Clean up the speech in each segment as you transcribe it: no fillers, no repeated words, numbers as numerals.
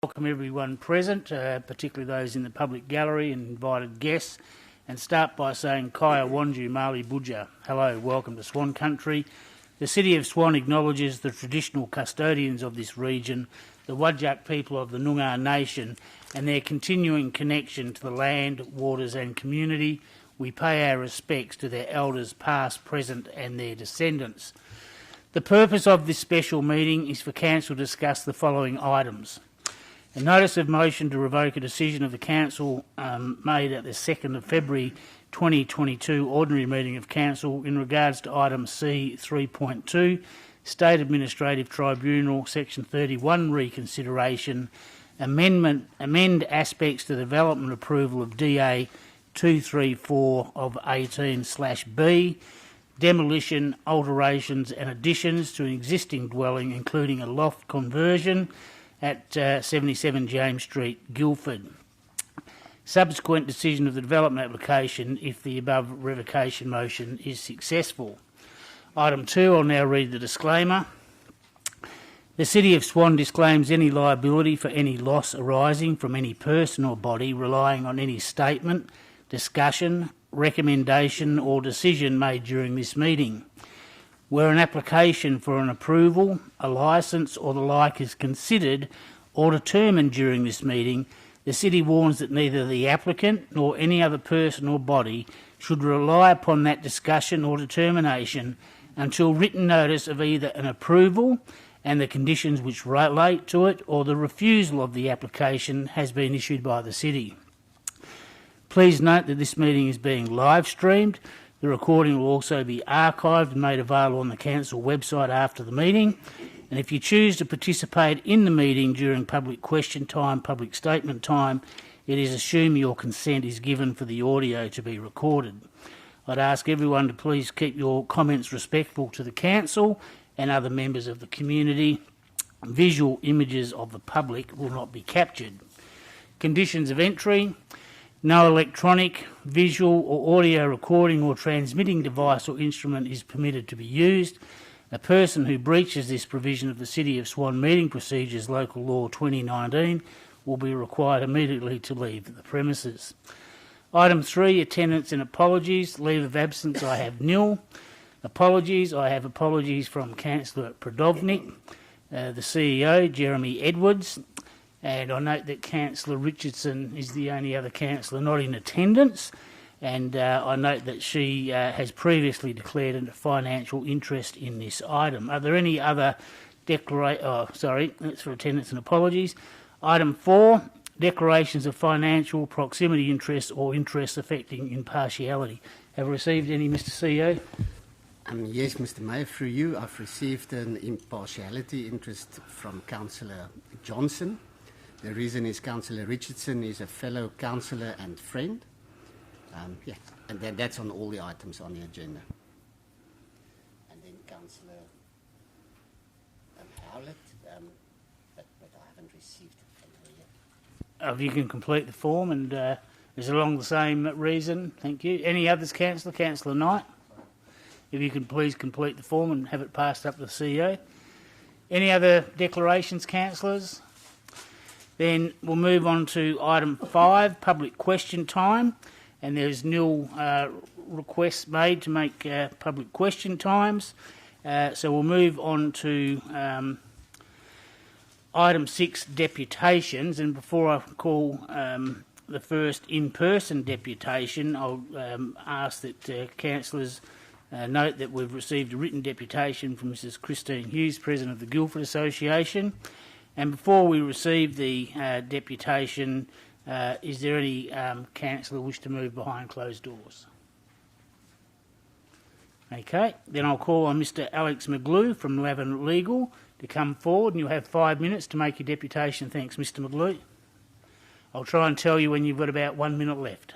Welcome everyone present, particularly those in the public gallery and invited guests, and start by saying Kaya Wanju Mali Buja. Hello, welcome to Swan Country. The City of Swan acknowledges the traditional custodians of this region, the Whadjuk people of the Noongar Nation, and their continuing connection to the land, waters and community. We pay our respects to their elders past, present and their descendants. The purpose of this special meeting is for Council to discuss the following items. A notice of motion to revoke a decision of the Council made at the 2nd of February 2022 ordinary meeting of Council in regards to item C 3.2, State Administrative Tribunal Section 31 reconsideration, amend aspects to the development approval of DA 234 of 18/B, demolition, alterations and additions to an existing dwelling including a loft conversion at 77 James Street, Guildford. Subsequent decision of the development application if the above revocation motion is successful. Item 2, I'll now read the disclaimer. The City of Swan disclaims any liability for any loss arising from any person or body relying on any statement, discussion, recommendation or decision made during this meeting. Where an application for an approval, a licence or the like is considered or determined during this meeting, the City warns that neither the applicant nor any other person or body should rely upon that discussion or determination until written notice of either an approval and the conditions which relate to it or the refusal of the application has been issued by the City. Please note that this meeting is being live streamed. The recording will also be archived and made available on the Council website after the meeting. And if you choose to participate in the meeting during public question time, public statement time, it is assumed your consent is given for the audio to be recorded. I'd ask everyone to please keep your comments respectful to the Council and other members of the community. Visual images of the public will not be captured. Conditions of entry. No electronic, visual or audio recording or transmitting device or instrument is permitted to be used. A person who breaches this provision of the City of Swan Meeting Procedures Local Law 2019 will be required immediately to leave the premises. Item 3, attendance and apologies. Leave of absence, I have nil. Apologies, I have apologies from Councillor Prodovnik, the CEO, Jeremy Edwards, and I note that Councillor Richardson is the only other councillor not in attendance, and I note that she has previously declared a financial interest in this item. Are there any other that's for attendance and apologies. Item 4, declarations of financial proximity interest or interest affecting impartiality. Have I received any, Mr CEO? Yes, Mr Mayor, through you, I've received an impartiality interest from Councillor Johnson. The reason is Councillor Richardson is a fellow councillor and friend. And then that's on all the items on the agenda. And then Councillor Howlett, but I haven't received it from her yet. You can complete the form, and is it along the same reason? Thank you. Any others, Councillor? Councillor Knight? If you can please complete the form and have it passed up to the CEO. Any other declarations, councillors? Then we'll move on to item 5, public question time, and there's nil requests made to make public question times. So we'll move on to item 6, deputations, and before I call the first in-person deputation, I'll ask that councillors note that we've received a written deputation from Mrs Christine Hughes, President of the Guildford Association. And before we receive the deputation, is there any councillor wish to move behind closed doors? Okay, then I'll call on Mr Alex McGlue from Lavin Legal to come forward, and you'll have 5 minutes to make your deputation. Thanks, Mr McGlue. I'll try and tell you when you've got about 1 minute left.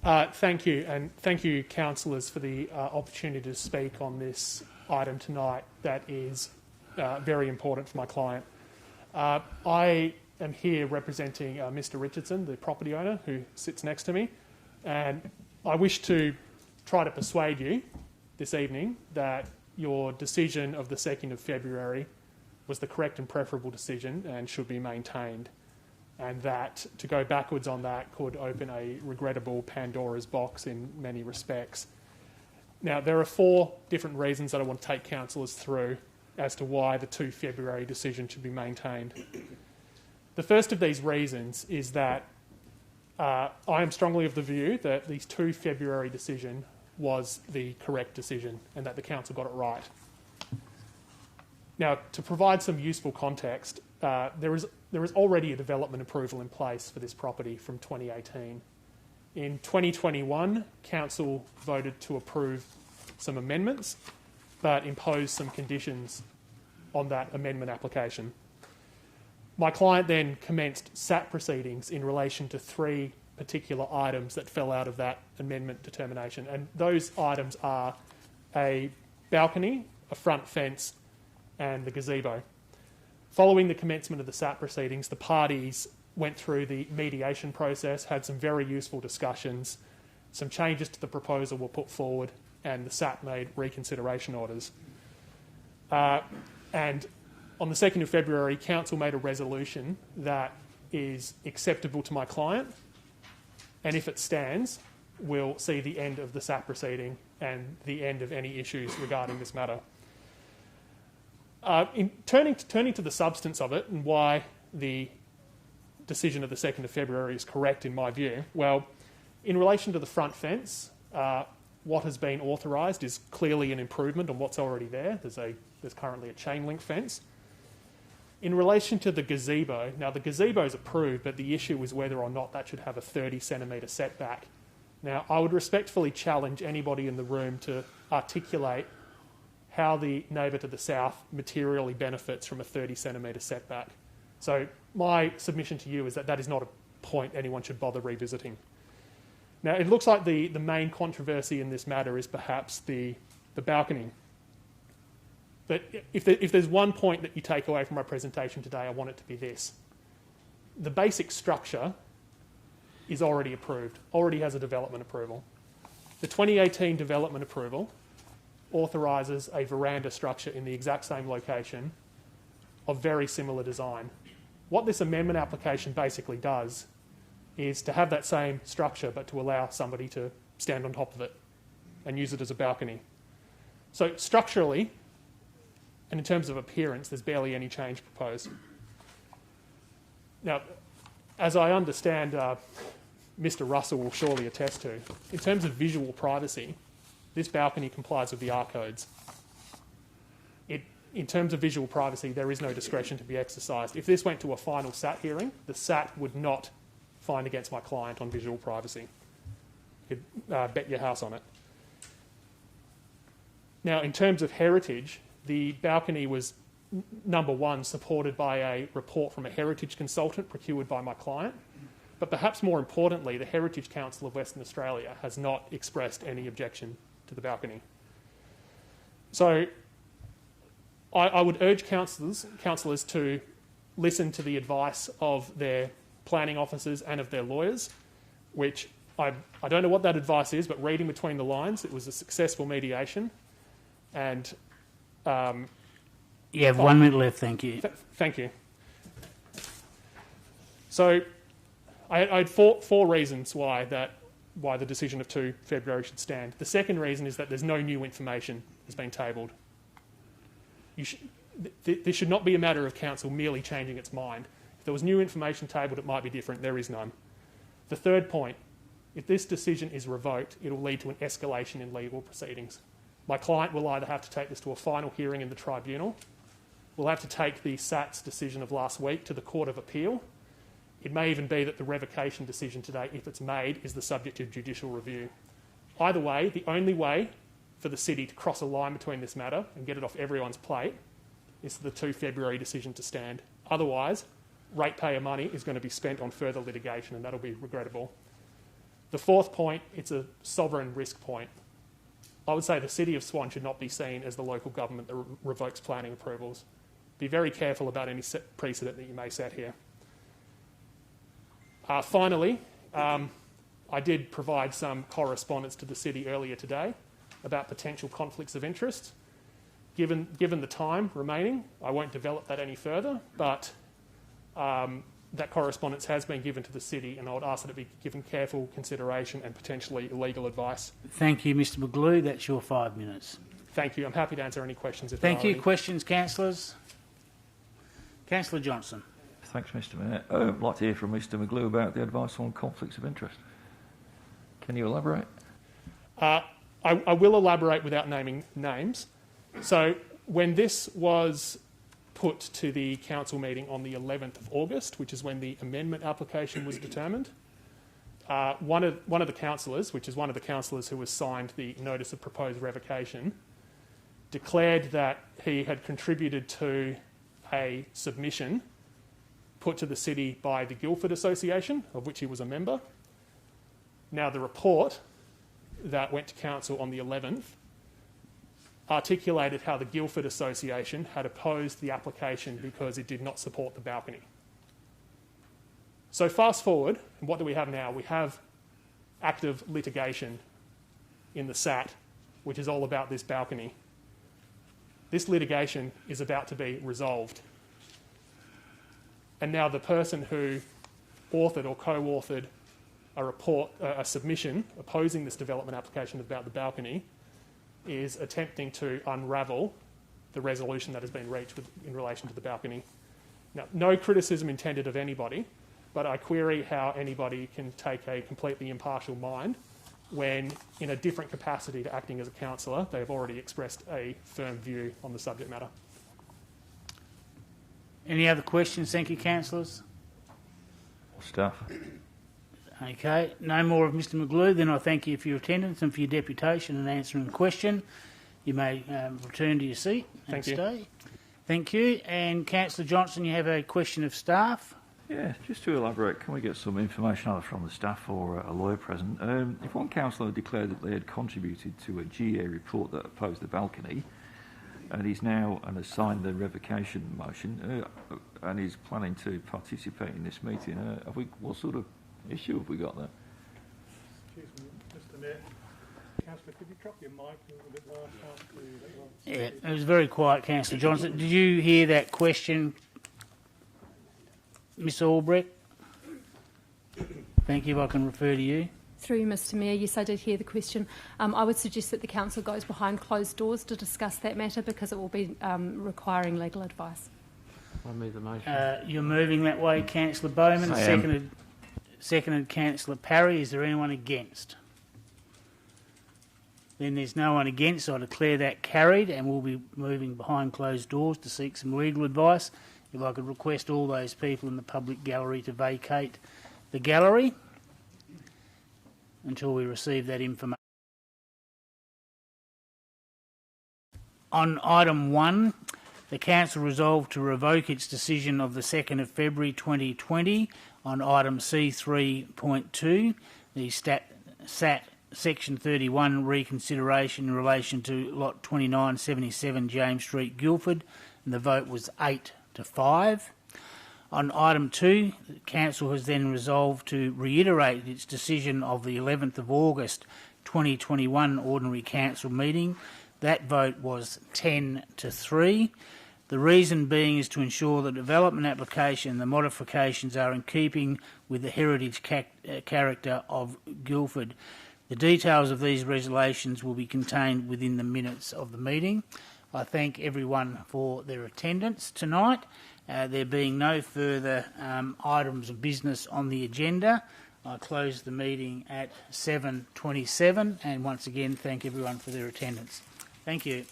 Thank you, and thank you, councillors, for the opportunity to speak on this item tonight that is very important for my client. I am here representing Mr Richardson, the property owner who sits next to me, and I wish to try to persuade you this evening that your decision of the 2nd of February was the correct and preferable decision and should be maintained, and that to go backwards on that could open a regrettable Pandora's box in many respects. Now, there are 4 different reasons that I want to take councillors through as to why the 2 February decision should be maintained. The first of these reasons is that I am strongly of the view that the 2 February decision was the correct decision and that the council got it right. Now, to provide some useful context, there is already a development approval in place for this property from 2018. In 2021, council voted to approve some amendments, but imposed some conditions on that amendment application. My client then commenced SAT proceedings in relation to 3 particular items that fell out of that amendment determination, and those items are a balcony, a front fence, and the gazebo. Following the commencement of the SAT proceedings, the parties went through the mediation process, had some very useful discussions, some changes to the proposal were put forward, and the SAT made reconsideration orders. And on the 2nd of February, council made a resolution that is acceptable to my client, and if it stands, will see the end of the SAT proceeding and the end of any issues regarding this matter. In turning to the substance of it and why the decision of the 2nd of February is correct in my view, well, in relation to the front fence, what has been authorised is clearly an improvement on what's already there. There's currently a chain link fence. In relation to the gazebo, now the gazebo is approved, but the issue is whether or not that should have a 30 centimetre setback. Now, I would respectfully challenge anybody in the room to articulate how the neighbour to the south materially benefits from a 30 centimetre setback. So my submission to you is that that is not a point anyone should bother revisiting. Now, it looks like the main controversy in this matter is perhaps the balcony. But if there's one point that you take away from my presentation today, I want it to be this. The basic structure is already approved, already has a development approval. The 2018 development approval authorises a veranda structure in the exact same location of very similar design. What this amendment application basically does is to have that same structure but to allow somebody to stand on top of it and use it as a balcony. So structurally, and in terms of appearance, there's barely any change proposed. Now, as I understand, Mr. Russell will surely attest to, in terms of visual privacy, this balcony complies with the R codes. In terms of visual privacy, there is no discretion to be exercised. If this went to a final SAT hearing, the SAT would not find against my client on visual privacy. You could bet your house on it. Now, in terms of heritage, the balcony was, number one, supported by a report from a heritage consultant procured by my client. But perhaps more importantly, the Heritage Council of Western Australia has not expressed any objection to the balcony. So I would urge councillors to listen to the advice of their planning officers and of their lawyers, which I don't know what that advice is, but reading between the lines, it was a successful mediation. And you have 1 minute left, thank you. Thank you. So I had four reasons why the decision of 2 February should stand. The second reason is that there's no new information that's been tabled. This should not be a matter of council merely changing its mind. If there was new information tabled, it might be different. There is none. The third point, if this decision is revoked, it will lead to an escalation in legal proceedings. My client will either have to take this to a final hearing in the tribunal, will have to take the SAT's decision of last week to the Court of Appeal. It may even be that the revocation decision today, if it's made, is the subject of judicial review. Either way, the only way for the city to cross a line between this matter and get it off everyone's plate is for the 2 February decision to stand. Otherwise, ratepayer money is going to be spent on further litigation, and that'll be regrettable. The fourth point, it's a sovereign risk point. I would say the City of Swan should not be seen as the local government that revokes planning approvals. Be very careful about any precedent that you may set here. Finally, I did provide some correspondence to the City earlier today about potential conflicts of interest. given the time remaining, I won't develop that any further, but that correspondence has been given to the city, and I would ask that it be given careful consideration and potentially legal advice. Thank you, Mr McGlue. That's your 5 minutes. Thank you. I'm happy to answer any questions if there Thank are you. any. Questions, councillors? Councillor Johnson. Thanks, Mr Mayor. I'd like to hear from Mr McGlue about the advice on conflicts of interest. Can you elaborate? I will elaborate without naming names. So when this was put to the council meeting on the 11th of August, which is when the amendment application was determined, one of the councillors, which is one of the councillors who was signed the notice of proposed revocation, declared that he had contributed to a submission put to the city by the Guildford Association, of which he was a member. Now, the report that went to council on the 11th articulated how the Guildford Association had opposed the application because it did not support the balcony. So fast forward, and what do we have now? We have active litigation in the SAT, which is all about this balcony. This litigation is about to be resolved. And now the person who authored or co-authored a submission opposing this development application about the balcony is attempting to unravel the resolution that has been reached in relation to the balcony. Now, no criticism intended of anybody, but I query how anybody can take a completely impartial mind when, in a different capacity to acting as a councillor, they have already expressed a firm view on the subject matter. Any other questions? Thank you, councillors. Staff. Okay, no more of Mr McGlue. Then I thank you for your attendance and for your deputation and answering the question. You may return to your seat and stay. Thank you. And Councillor Johnson, you have a question of staff. Yeah, just to elaborate, can we get some information either from the staff or a lawyer present? If one councillor declared that they had contributed to a GA report that opposed the balcony, and he's now and has signed the revocation motion, and he's planning to participate in this meeting, what sort of issue have we got there? Excuse me, Mr Mayor. Councillor, could you drop your mic a little bit lower? Yeah, it was very quiet, Councillor Johnson. Did you hear that question, Ms Albrecht? Thank you. If I can refer to you. Through you, Mr Mayor, yes, I did hear the question. I would suggest that the council goes behind closed doors to discuss that matter because it will be requiring legal advice. I move the motion. You're moving that way, Councillor Bowman. I am. Seconded Councillor Parry. Is there anyone against? Then there's no one against, so I declare that carried, and we'll be moving behind closed doors to seek some legal advice. If I could request all those people in the public gallery to vacate the gallery until we receive that information. On item 1, the council resolved to revoke its decision of the 2nd of February 2020 on item C3.2, the SAT Section 31 reconsideration in relation to lot 2977 James Street, Guildford, and the vote was 8-5. On item 2, the council has then resolved to reiterate its decision of the 11th of August 2021 ordinary council meeting. That vote was 10-3. The reason being is to ensure the development application and the modifications are in keeping with the heritage character of Guildford. The details of these resolutions will be contained within the minutes of the meeting. I thank everyone for their attendance tonight. There being no further items of business on the agenda, I close the meeting at 7:27, and once again thank everyone for their attendance. Thank you.